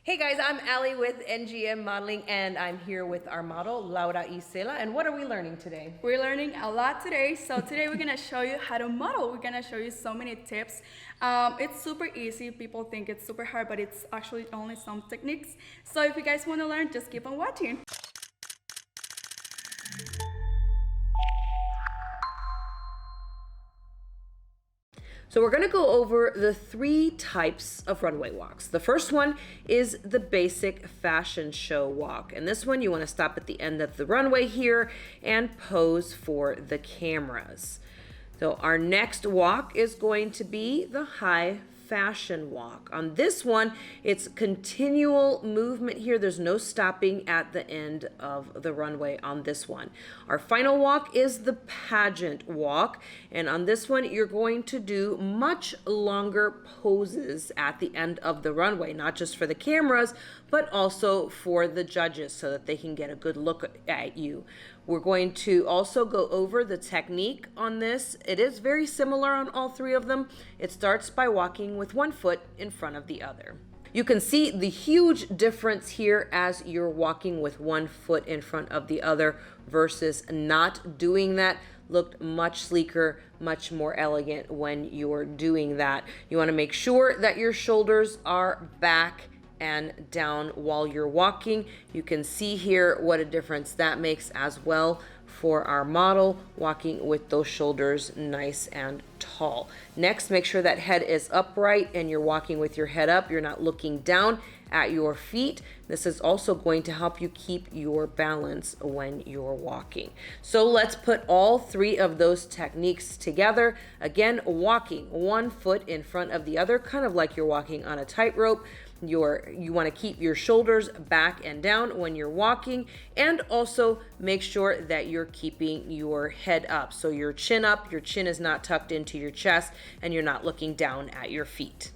Hey guys, I'm Ali with NGM Modeling and I'm here with our model, LauraIssela. And what are we learning today? We're learning a lot today. So today we're gonna show you how to model. We're gonna show you so many tips. It's super easy. People think it's super hard, but it's actually only some techniques. So if you guys wanna learn, just keep on watching. So we're gonna go over the 3 types of runway walks. The first one is the basic fashion show walk. And this one you wanna stop at the end of the runway here and pose for the cameras. So our next walk is going to be the high fashion walk. On this one, it's continual movement here. There's no stopping at the end of the runway on this one. Our final walk is the pageant walk. And on this one, you're going to do much longer poses at the end of the runway, not just for the cameras, but also for the judges so that they can get a good look at you. We're going to also go over the technique on this. It is very similar on all 3 of them. It starts by walking with one foot in front of the other. You can see the huge difference here as you're walking with one foot in front of the other versus not doing that. Looked much sleeker, much more elegant when you're doing that. You want to make sure that your shoulders are back and down while you're walking. You can see here what a difference that makes as well for our model, walking with those shoulders nice and tall. Next, make sure that head is upright and you're walking with your head up. You're not looking down at your feet. This is also going to help you keep your balance when you're walking. So let's put all 3 of those techniques together. Again, walking one foot in front of the other, kind of like you're walking on a tightrope. You want to keep your shoulders back and down when you're walking, and also make sure that you're keeping your head up. So your chin up, your chin is not tucked into your chest, and you're not looking down at your feet.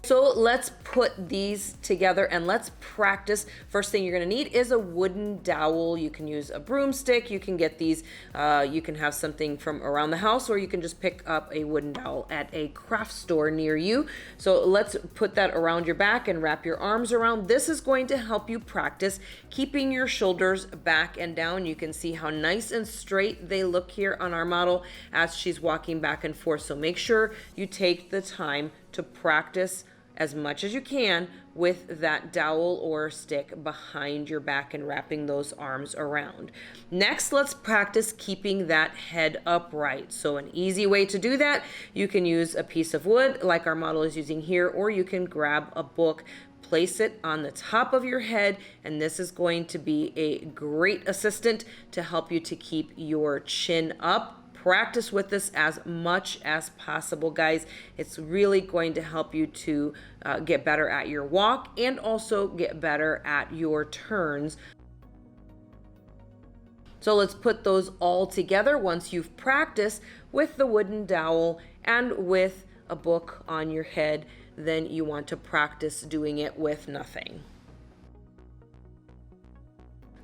So let's put these together and let's practice. First thing you're gonna need is a wooden dowel. You can use a broomstick. You can get these, you can have something from around the house, or you can just pick up a wooden dowel at a craft store near you. So let's put that around your back and wrap your arms around. This is going to help you practice keeping your shoulders back and down. You can see how nice and straight they look here on our model as she's walking back and forth. So make sure you take the time to practice as much as you can with that dowel or stick behind your back and wrapping those arms around. Next, let's practice keeping that head upright. So an easy way to do that, you can use a piece of wood like our model is using here, or you can grab a book, place it on the top of your head, and this is going to be a great assistant to help you to keep your chin up. Practice with this as much as possible, guys. It's really going to help you to get better at your walk and also get better at your turns. So let's put those all together once you've practiced with the wooden dowel and with a book on your head. Then you want to practice doing it with nothing.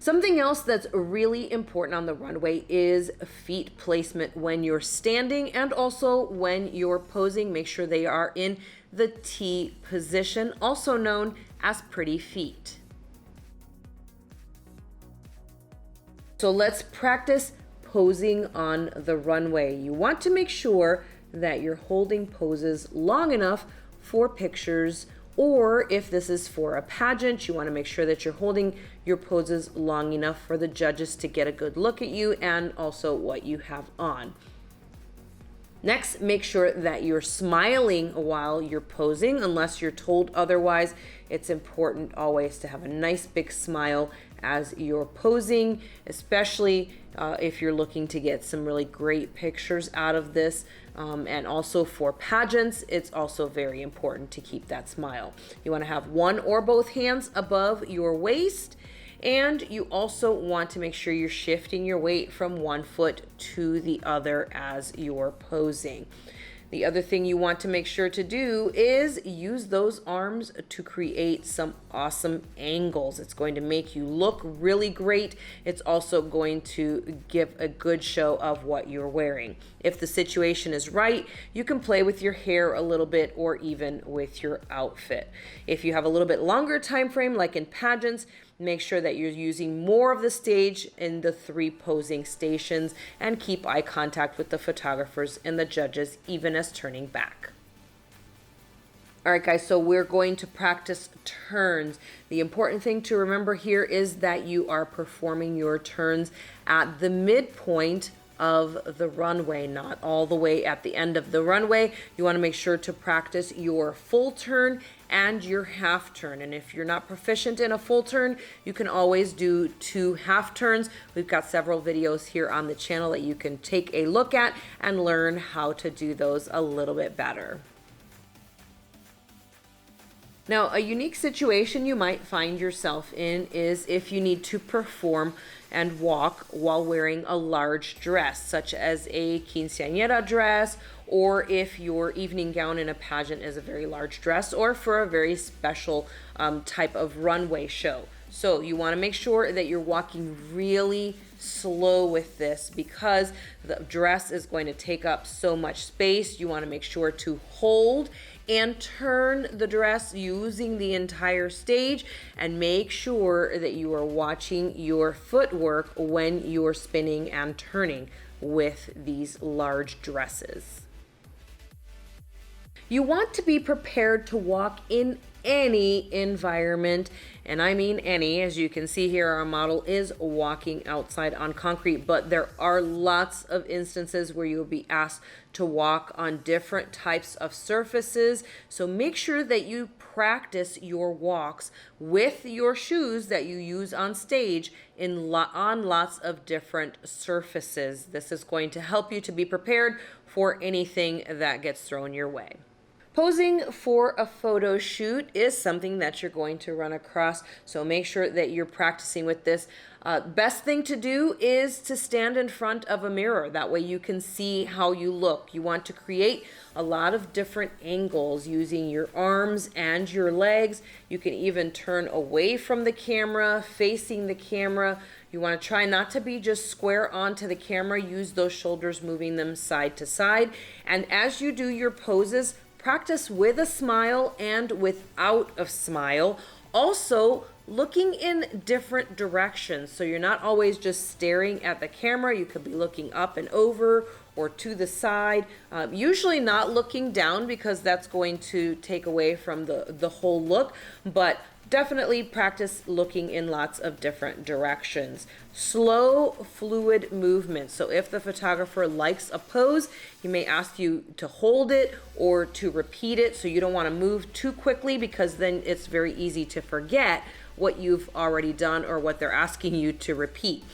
Something else that's really important on the runway is feet placement when you're standing and also when you're posing. Make sure they are in the T position, also known as pretty feet. So let's practice posing on the runway. You want to make sure that you're holding poses long enough for pictures, or if this is for a pageant, you want to make sure that you're holding your poses long enough for the judges to get a good look at you and also what you have on. Next, make sure that you're smiling while you're posing. Unless you're told otherwise, it's important always to have a nice big smile as you're posing, especially if you're looking to get some really great pictures out of this. And also for pageants, it's also very important to keep that smile. You want to have one or both hands above your waist, and you also want to make sure you're shifting your weight from one foot to the other as you're posing. The other thing you want to make sure to do is use those arms to create some awesome angles. It's going to make you look really great. It's also going to give a good show of what you're wearing. If the situation is right, you can play with your hair a little bit or even with your outfit. If you have a little bit longer time frame, like in pageants, make sure that you're using more of the stage in the 3 posing stations, and keep eye contact with the photographers and the judges, even as turning back. All right, guys, so we're going to practice turns. The important thing to remember here is that you are performing your turns at the midpoint of the runway, not all the way at the end of the runway. You want to make sure to practice your full turn and your half turn. And if you're not proficient in a full turn, you can always do 2 half turns. We've got several videos here on the channel that you can take a look at and learn how to do those a little bit better. Now, a unique situation you might find yourself in is if you need to perform and walk while wearing a large dress, such as a quinceañera dress, or if your evening gown in a pageant is a very large dress, or for a very special type of runway show. So you want to make sure that you're walking really slow with this, because the dress is going to take up so much space. You want to make sure to hold and turn the dress using the entire stage, and make sure that you are watching your footwork when you're spinning and turning with these large dresses. You want to be prepared to walk in any environment, and I mean any. As you can see here, our model is walking outside on concrete, but there are lots of instances where you'll be asked to walk on different types of surfaces. So make sure that you practice your walks with your shoes that you use on stage on lots of different surfaces. This is going to help you to be prepared for anything that gets thrown your way. Posing for a photo shoot is something that you're going to run across, so make sure that you're practicing with this. Best thing to do is to stand in front of a mirror. That way you can see how you look. You want to create a lot of different angles using your arms and your legs. You can even turn away from the camera, facing the camera. You want to try not to be just square onto the camera. Use those shoulders, moving them side to side. And as you do your poses, practice with a smile and without a smile. Also, looking in different directions. So you're not always just staring at the camera. You could be looking up and over or to the side. Usually not looking down, because that's going to take away from the whole look, but definitely practice looking in lots of different directions. Slow, fluid movement. So if the photographer likes a pose, he may ask you to hold it or to repeat it. So you don't want to move too quickly, because then it's very easy to forget what you've already done or what they're asking you to repeat.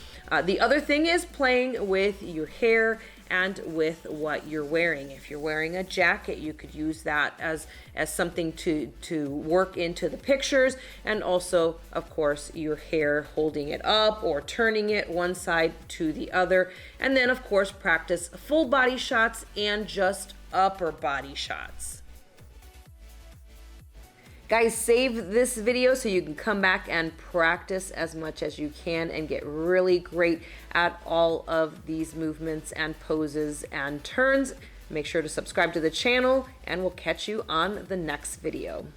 The other thing is playing with your hair and with what you're wearing. If you're wearing a jacket, you could use that as something to work into the pictures, and also, of course, your hair, holding it up or turning it one side to the other. And then, of course, practice full body shots and just upper body shots. Guys, save this video so you can come back and practice as much as you can and get really great at all of these movements and poses and turns. Make sure to subscribe to the channel, and we'll catch you on the next video.